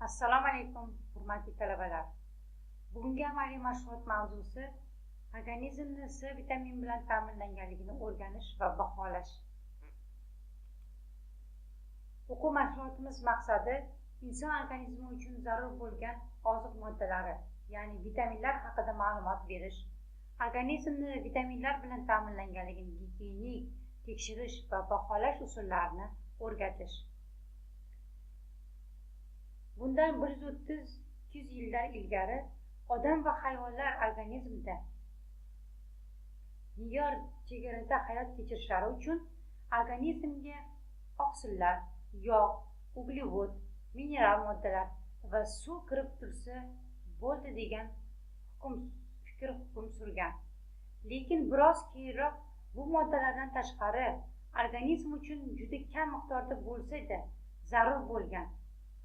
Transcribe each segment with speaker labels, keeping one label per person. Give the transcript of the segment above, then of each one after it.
Speaker 1: Assalomu alaykum, hurmatli talabalar. Bugungi amaliy mashg'ulot mavzusi organizmni C vitamin bilan ta'minlanganligini o'rganish va baholash. O'quv mashg'ulotimiz maqsadi inson organizmi uchun zarur bo'lgan oziq moddalari, ya'ni vitaminlar haqida ma'lumot berish, organizmni vitaminlar bilan ta'minlanganligini gigiyenik tekshirish va baholash usullarini o'rgatish. Bundan 130-200 yillar ilgari odam va hayvonlar organizmida me'yor chegarada hayot kechirishlari uchun organizmga oqsillar, yog', uglevod, mineral moddalar va suv kirib tursa bo'ldi degan fikr hukm surgan. Lekin biroz keyinroq bu moddalardan tashqari organizm uchun juda kam miqdorda bo'lsa-da zarur bo'lgan,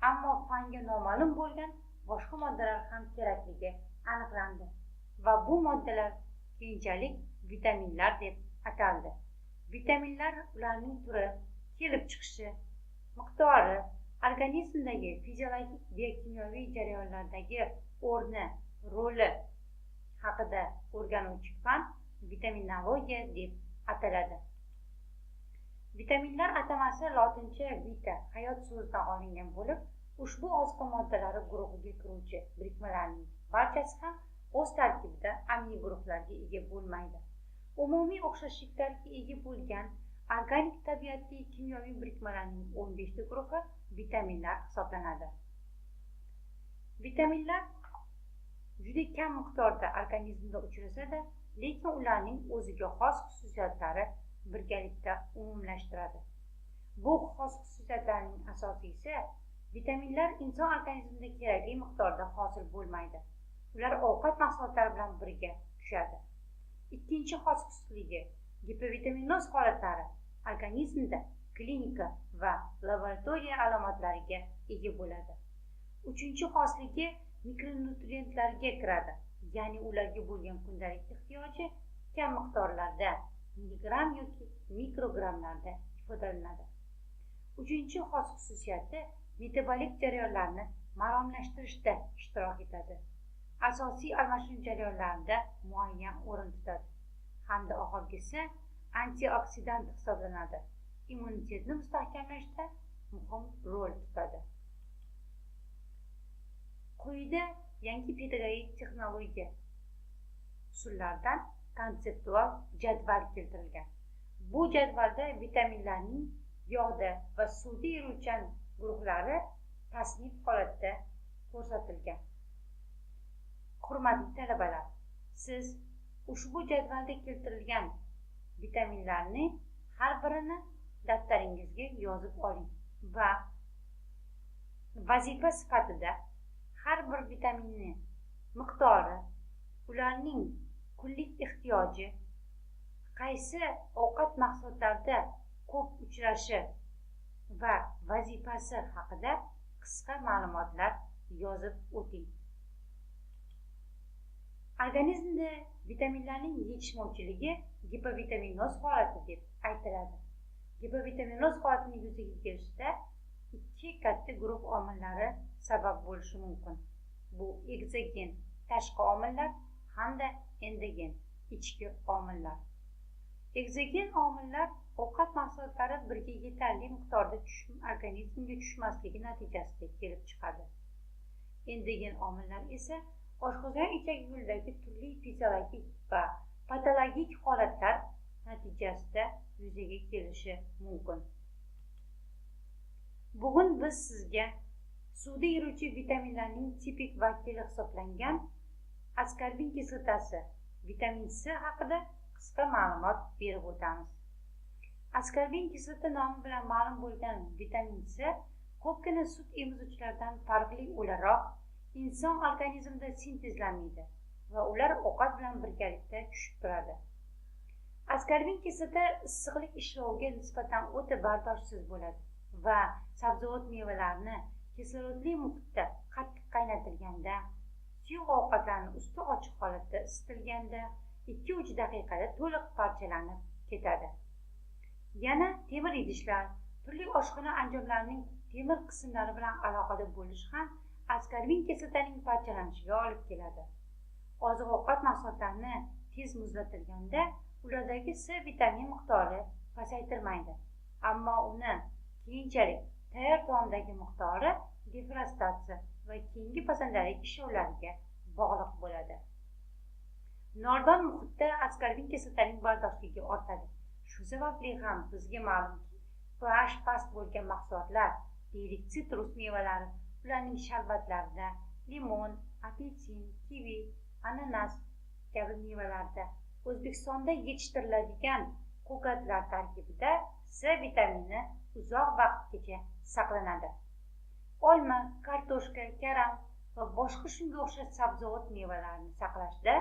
Speaker 1: ammo fanga noma'lum bo'lgan boshqa moddalar ham kerakligi aniqlandi va bu moddalar keyinchalik vitaminlar deb ataldi. Vitaminlar ularning turi, kelib chiqishi, miqdori, organizmdagi fiziologik biokimyoviy jarayonlardagi o'rni, roli haqida o'rganuvchi fan vitaminologiya deb ataladi. Vitaminlar atamasi lotincha vita, hayot so'zidan olingan bo'lib, ushbu oziqa moddalari guruhiga kiruvchi birikmalarning barchasi ham o'z tarkibida aminiy guruhlarga ega bo'lmaydi. Umumiy o'xshashliklarga ega bo'lgan organik tabiatli kimyoviy birikmalarning 15 ta guruhi vitaminlar hisoblanadi. Vitaminlar juda kam miqdorda organizmda uchrasa-da, lekin ularning o'ziga xos xususiyatlari birgalikda umumlashtiradi. Bu xos xususiyatlarning asosiysi vitaminlar inson organizmida kerakli miqdorda hosil bo'lmaydi. Ular ovqat mahsulotlari bilan birga tushadi. Ikkinchi xos xususligi gipovitaminnoz holatlari organizmda klinika va laboratoriya alomatlariga ega bo'ladi. Uchinchi xosligi mikronutrientlarga kiradi, ya'ni ularga bo'lgan kundalik ehtiyoji kam miqdorlarda milligram yoki mikrogramlarda ifodalanadi. Uchinchi xos xususiyati metabolik jarayonlarni maromlashtirishda ishtirok etadi. Asosiy almashinuv jarayonlarida muayyan o'rin tutadi hamda oxirgisi antioksidant hisoblanadi. Immunitetni mustahkamlashda muhim rol tutadi. Quyida yangi pedagogik texnologiya usullaridan konseptual jadval keltirilgan. Bu jadvalda vitaminlarning yog'da va suvda eruvchan guruhlari tasnif holatda ko'rsatilgan. Hurmatli talabalar, siz ushbu jadvalda keltirilgan vitaminlarni har birini daftaringizga yozib oling va vazifa sifatida har bir vitaminni miqdori, ularning kunlik ehtiyoji, qaysi ovqat mahsulotlarida ko'p uchrashi va vazifasi haqida qisqa ma'lumotlar yozib o'ting. Organizmda vitaminlarning yetishmovchiligi gipovitaminnoz holati deb aytiladi. Gipovitaminnoz holatini yuzaga kelishda ikki katta guruh omillari sabab bo'lishi mumkin. Bu ekzogen tashqi omillar hamda endogen ichki omillar. Ekzogen omillar ovqat mahsulotlari birga yetarli miqdorda organizmga tushmasligi natijasida kelib chiqadi. Endogen omillar esa oshqozon ichak yo'lidagi turli fiziologik va patologik holatlar natijasida yuzaga kelishi mumkin. Bugun biz sizga suvda eruvchi vitaminlarning tipik vakili hisoblangan askorbin kislotasi, vitamin C haqida qisqa ma'lumot berib o'tamiz. Askorbin kislota nomi bilan ma'lum bo'lgan vitamin C ko'pgina sut emizuvchilardan farqli o'laroq inson organizmida sintezlanmaydi va ular ovqat bilan birgalikda tushib turadi. Askorbin kislota issiqlik ishloviga nisbatan o'ta bardoshsiz bo'ladi va sabzavot mevalarni kislorodli muhitda qattiq qaynatilganda, suyuq ovqatlarni usti ochiq holatda isitilganda 2-3 daqiqada to'liq parchalanib ketadi. Yana temir idishlar, turli oshxona anjomlarining temir qismlari bilan aloqada bo'lish ham askorbin kislotaning parchalanishiga olib keladi. Oziq-ovqat mahsulotlarini tez muzlatilganda ulardagi C vitamin miqdori pasaytirmaydi, ammo uni keyinchalik tayyor taomdagi miqdori defrostatsiya va keyingi pazandalik ishlovlariga bog'liq bo'ladi. Nordon muhitda askorbin kislotaning bardoshligi ortadi. Shu sababli ham bizga ma'lumki, pH past bo'lgan mahsulotlar, deylik sitrus mevalari, ularning sharbatlarida limon, apelsin, kivi, ananas kabi mevalarda O'zbekistonda yetishtiriladigan ko'katlar tarkibida C vitamini uzoq vaqtgacha saqlanadi. Olma, kartoshka, karam va boshqa shunga o'xshash sabzavot mevalarni saqlashda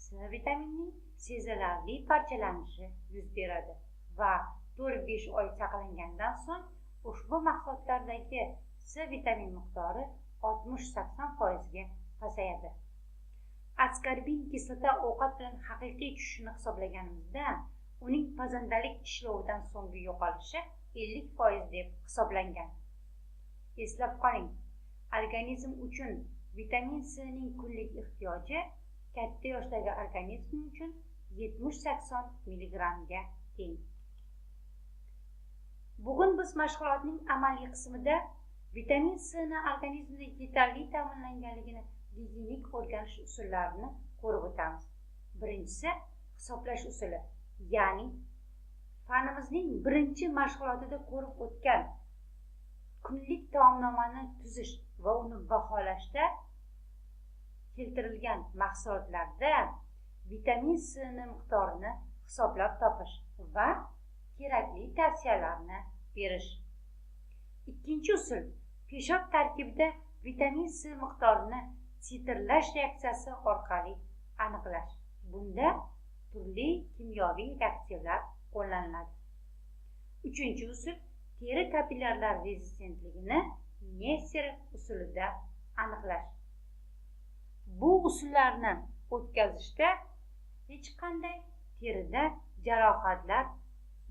Speaker 1: C vitaminining sezilarli parchalanishi yuz beradi va 4-5 oy saqlangandan so'ng ushbu mahsulotlardagi C vitamin miqdori 60-80% ga pasayadi. Askorbin kislota ovqat bilan haqiqiy tushishini hisoblaganimizda, uning pazandalik ishlovidan so'nggi yo'qolishi 50% deb hisoblangan. Eslab qoling, organizm uchun vitamin C ning kunlik ehtiyoji katta yoshdagi organizm uchun 70-80 mg ga teng. Bugun biz mashg'ulotning amaliy qismida vitamin C ni organizmda yetarli ta'minlanganligini gigiyenik o'rganish usullarini ko'rib o'tamiz. Birinchisi hisoblash usuli, ya'ni fanimizning birinchi mashg'ulotida ko'rib o'tgan kunlik taomnomani tuzish va uni baholashda keltirilgan mahsulotlarda vitamin C ni miqdorini hisoblab topish va kerakli tavsiyalarni berish. Ikkinchi usul peshob tarkibida vitamin C miqdorini titrlash reaksiyasi orqali aniqlash. Bunda turli kimyoviy reaksiyalar qo'llaniladi. Uchinchi usul teri kapillyarlar rezistentligini Nesterov usulida aniqlash. Bu usullarni o'tkazishda hech qanday terida jarohatlar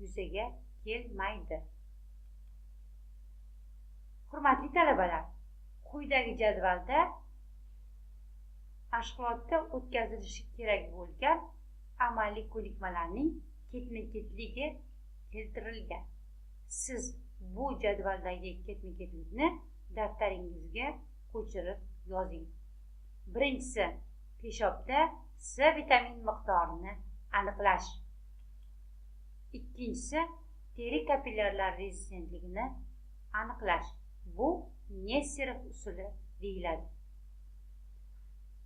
Speaker 1: yuzaga kelmaydi. Hurmatli talabalar, quyidagi jadvalda mashg'ulotda o'tkazilishi kerak bo'lgan amaliy ko'nikmalarning ketma-ketligi keltirilgan. Siz bu jadvaldagi ketma-ketlikni daftaringizga ko'chirib yozing. Birinchisi, peshobda C vitamin miqdorini aniqlash. Ikkinchisi, teri kapillyarlar rezistentligini aniqlash. Bu Nesterov usuli deyiladi.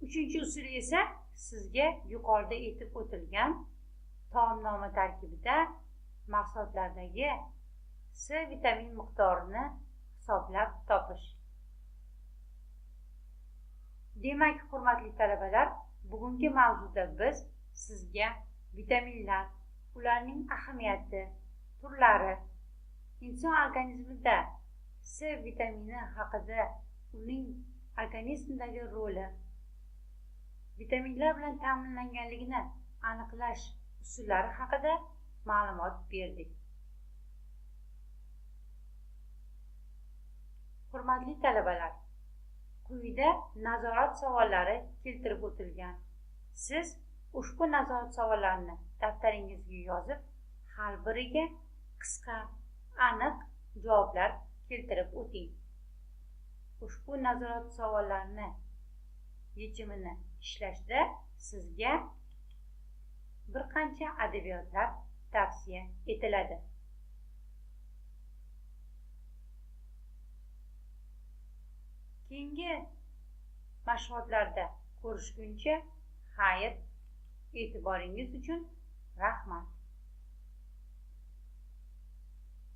Speaker 1: Uchinchi usul esa sizga yuqorida aytib o'tilgan taomnoma tarkibida mahsulotlardagi C vitamin miqdorini hisoblab topish. Demak, hurmatli talabalar, bugungi mavzuda biz sizga vitaminlar, ularning ahamiyati, turlari, inson organizmida C vitamini haqida, uning organizmdagi roli, vitaminlar bilan ta'minlanganligini aniqlash usullari haqida ma'lumot berdik. Hurmatli talabalar, quyida nazorat savollari keltirib o'tilgan. Siz ushbu nazorat savollarini daftaringizga yozib, har biriga qisqa, aniq javoblar keltirib o'ting. Ushbu nazorat savollarini yechimini ishlashda sizga bir qancha adabiyotlar tavsiya etiladi. Keyingi mashg'ulotlarda ko'rishguncha, xayr, e'tiboringiz uchun rahmat.